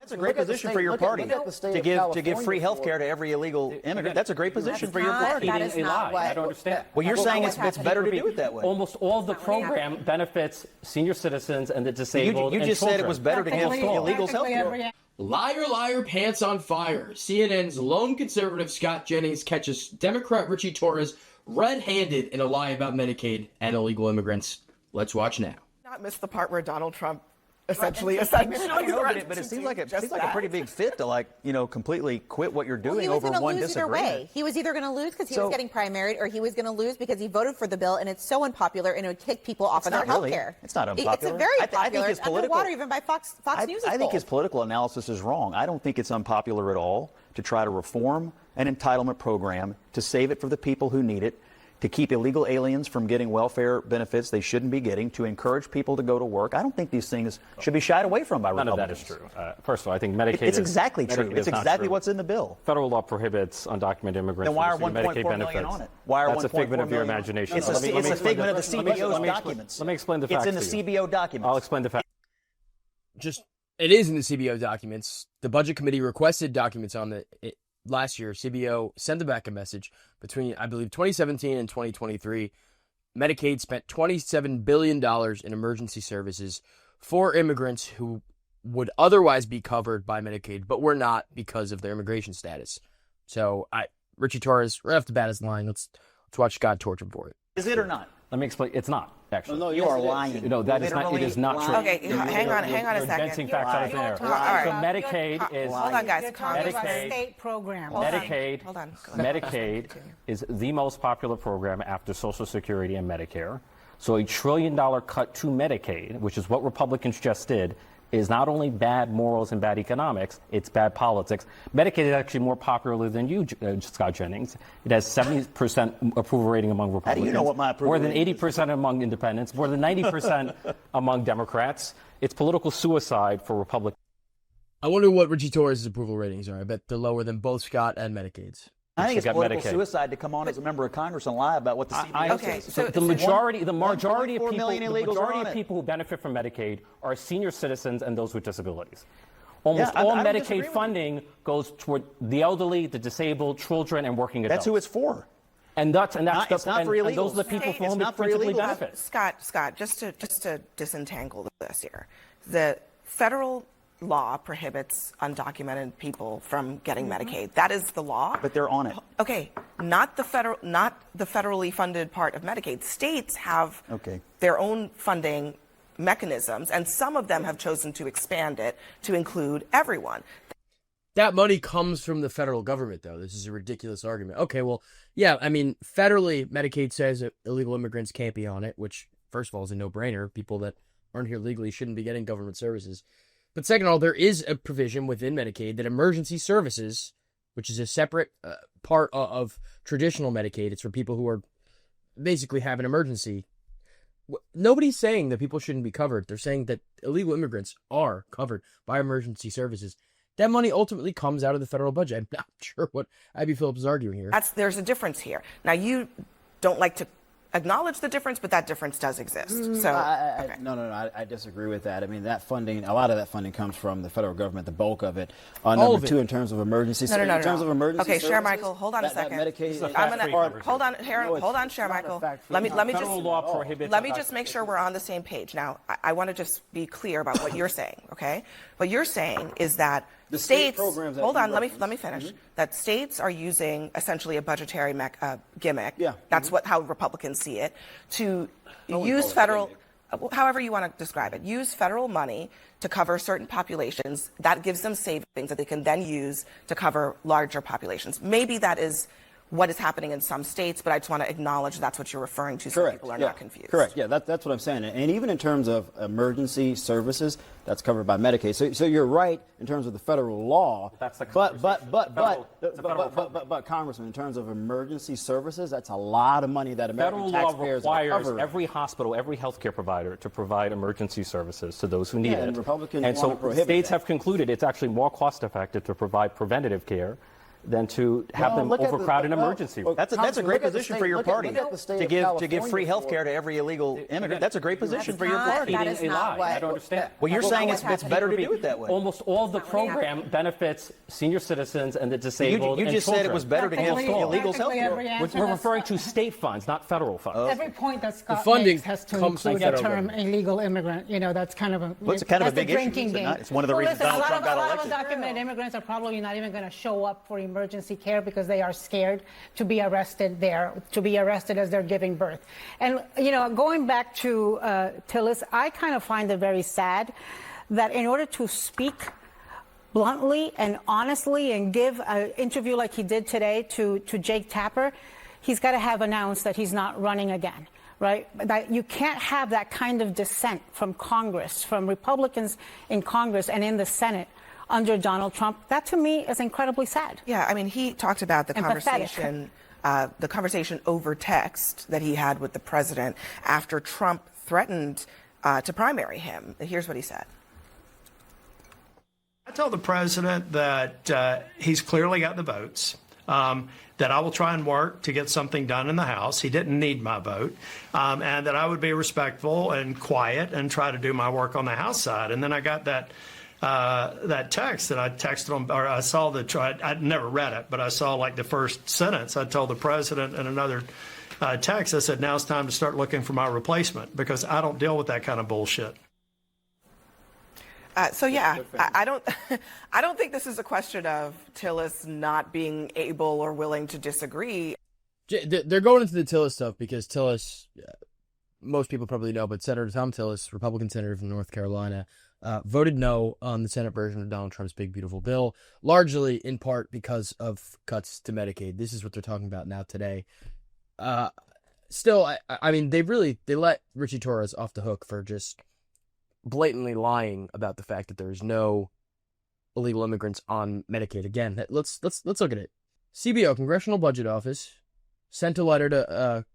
That's a great position for your party to give free health care to every illegal immigrant. That's a great position for your party. That is not what. I don't understand. Well, you're saying it's better to do it that way. Almost all of the program benefits senior citizens and the disabled. You just said it was better to give illegals health care. Liar, liar, pants on fire. CNN's lone conservative Scott Jennings catches Democrat Ritchie Torres red-handed in a lie about Medicaid and illegal immigrants. Let's watch now. Not miss the part where Donald Trump essentially. But it seems like a pretty big fit to completely quit what you're doing over one disagreement. He was either going to lose because he was getting primaried, or he was going to lose because he voted for the bill and it's so unpopular and it would kick people off of their health care. It's not unpopular. It's very popular. I think it's underwater even by Fox News. I think his political analysis is wrong. I don't think it's unpopular at all to try to reform an entitlement program to save it for the people who need it, to keep illegal aliens from getting welfare benefits they shouldn't be getting, to encourage people to go to work. I don't think these things should be shied away from by Republicans. None of that is true. First of all, I think Medicaid It's exactly true. It's exactly what's in the bill. Federal law prohibits undocumented immigrants then why are from receiving Medicaid benefits. On it? Why are That's a figment of your imagination. It's a figment of the CBO's documents. Let me explain the facts. It's in the CBO documents. I'll explain the facts. It is in the CBO documents. The Budget Committee requested documents on last year. CBO sent back a message between, I believe, 2017 and 2023. Medicaid spent $27 billion in emergency services for immigrants who would otherwise be covered by Medicaid, but were not because of their immigration status. So, Ritchie Torres, right off the bat, is lying. Let's watch Scott torch him for it. Is it or not? Let me explain. It's not, actually. No, you are lying. No, that is not. It is not true. Okay, hang on a second. Inventing facts out of thin air. All right. So Medicaid is. Hold on, guys. Medicaid. State program. Medicaid. Hold on. Medicaid is the most popular program after Social Security and Medicare. So $1 trillion cut to Medicaid, which is what Republicans just did, is not only bad morals and bad economics, it's bad politics. Medicaid is actually more popular than you, Scott Jennings. It has 70% approval rating among Republicans. How do you know what my approval More than 80% among independents, more than 90% among Democrats. It's political suicide for Republicans. I wonder what Ritchie Torres' approval ratings are. I bet they're lower than both Scott and Medicaid's. I think it's political suicide to come on as a member of Congress and lie about what the CBO says. So the majority of people who benefit from Medicaid are senior citizens and those with disabilities. Almost all Medicaid funding goes toward the elderly, the disabled, children, and working adults. That's who it's for. And that's not for illegals. And those are the people for whom it principally benefits. Scott, just to disentangle this here, the federal law prohibits undocumented people from getting Medicaid. That is the law. But they're on it. Okay, not the federally funded part of Medicaid. States have their own funding mechanisms, and some of them have chosen to expand it to include everyone. That money comes from the federal government, though. This is a ridiculous argument. Okay, well, yeah, I mean, federally, Medicaid says that illegal immigrants can't be on it, which, first of all, is a no-brainer. People that aren't here legally shouldn't be getting government services. But second of all, there is a provision within Medicaid that emergency services, which is a separate part of traditional Medicaid, it's for people who are basically have an emergency. Nobody's saying that people shouldn't be covered. They're saying that illegal immigrants are covered by emergency services. That money ultimately comes out of the federal budget. I'm not sure what Abby Phillips is arguing here. There's a difference here. Now, you don't like to acknowledge the difference, but that difference does exist. So No, I disagree with that. I mean, that funding, a lot of that funding comes from the federal government, the bulk of it. Number two, in terms of emergency services. In terms of emergency services. Okay, Cher Michael, hold on a second. Hold on, Cher Michael. Let me just make sure we're on the same page. Now, I want to just be clear about what you're saying, okay? What you're saying is that the states, hold on, let me finish. Mm-hmm. That states are using essentially a budgetary gimmick. Yeah. That's how Republicans see it, to use federal, however you want to describe it, use federal money to cover certain populations. That gives them savings that they can then use to cover larger populations. Maybe that is what is happening in some states, but I just want to acknowledge that's what you're referring to so people are not confused. Correct. Yeah, that's what I'm saying. And even in terms of emergency services, that's covered by Medicaid. So you're right in terms of the federal law. That's the but Congressman, in terms of emergency services, that's a lot of money that American taxpayers requires every hospital, every healthcare provider to provide emergency services to those who need it. And Republicans and so prohibit states that. have concluded it's actually more cost effective to provide preventative care than to have them overcrowd an emergency room. That's a great position for your party to give free health care to every illegal immigrant. That's a great position for your party. That is not what. I don't understand. Well, you're saying it's better to do it that way. Almost all of the program benefits senior citizens and the disabled. You just said it was better to give illegals health care. We're referring to state funds, not federal funds. Every point that Scott funding makes has to comes from include the federal term government. illegal immigrant. You know, that's kind of a It's kind of a that's big drinking issue, is it game. not? It's one of the reasons Donald Trump got A lot elected. of undocumented immigrants are probably not even going to show up for emergency care because they are scared to be arrested there, to be arrested as they're giving birth. And, you know, going back to Tillis, I kind of find it very sad that in order to speak bluntly and honestly and give an interview like he did today to Jake Tapper, he's got to have announced that he's not running again. Right? That you can't have that kind of dissent from Congress, from Republicans in Congress and in the Senate under Donald Trump. That to me is incredibly sad. Yeah, I mean, he talked about the conversation over text that he had with the president after Trump threatened to primary him. Here's what he said. I tell the president that he's clearly got the votes. That I will try and work to get something done in the House. He didn't need my vote. And that I would be respectful and quiet and try to do my work on the House side. And then I got that text that I texted him, or I saw I'd never read it, but I saw like the first sentence. I told the president in another text, I said, now it's time to start looking for my replacement because I don't deal with that kind of bullshit. I don't think this is a question of Tillis not being able or willing to disagree. They're going into the Tillis stuff because Tillis, most people probably know, but Senator Tom Tillis, Republican senator from North Carolina, voted no on the Senate version of Donald Trump's big, beautiful bill, largely in part because of cuts to Medicaid. This is what they're talking about now today. Still, I mean, they let Ritchie Torres off the hook for just blatantly lying about the fact that there's no illegal immigrants on Medicaid. Again, let's look at it. CBO, Congressional Budget Office, sent a letter to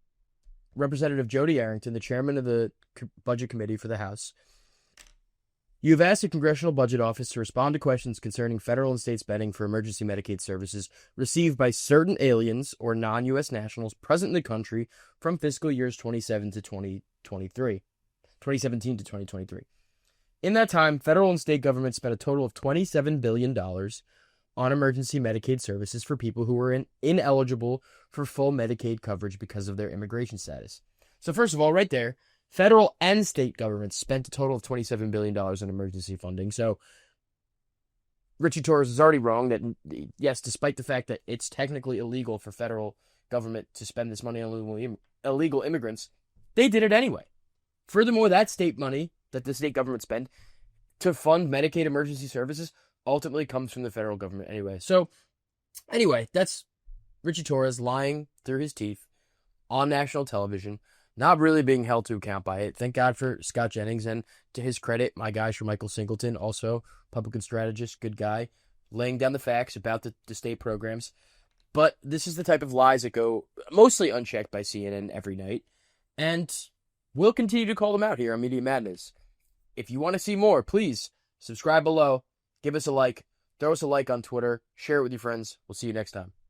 Representative Jody Arrington, the chairman of the Budget Committee for the House. You've asked the Congressional Budget Office to respond to questions concerning federal and state spending for emergency Medicaid services received by certain aliens or non-U.S. nationals present in the country from fiscal years 2017 to 2023. In that time, federal and state governments spent a total of $27 billion on emergency Medicaid services for people who were ineligible for full Medicaid coverage because of their immigration status. So first of all, right there, federal and state governments spent a total of $27 billion in emergency funding. So Ritchie Torres is already wrong that, yes, despite the fact that it's technically illegal for federal government to spend this money on illegal immigrants, they did it anyway. Furthermore, that state money that the state government spend to fund Medicaid emergency services ultimately comes from the federal government anyway. So, anyway, that's Ritchie Torres lying through his teeth on national television, not really being held to account by it. Thank God for Scott Jennings, and to his credit, my guy Michael Singleton, also Republican strategist, good guy, laying down the facts about the state programs. But this is the type of lies that go mostly unchecked by CNN every night, and we'll continue to call them out here on Media Madness. If you want to see more, please subscribe below, give us a like, throw us a like on Twitter, share it with your friends. We'll see you next time.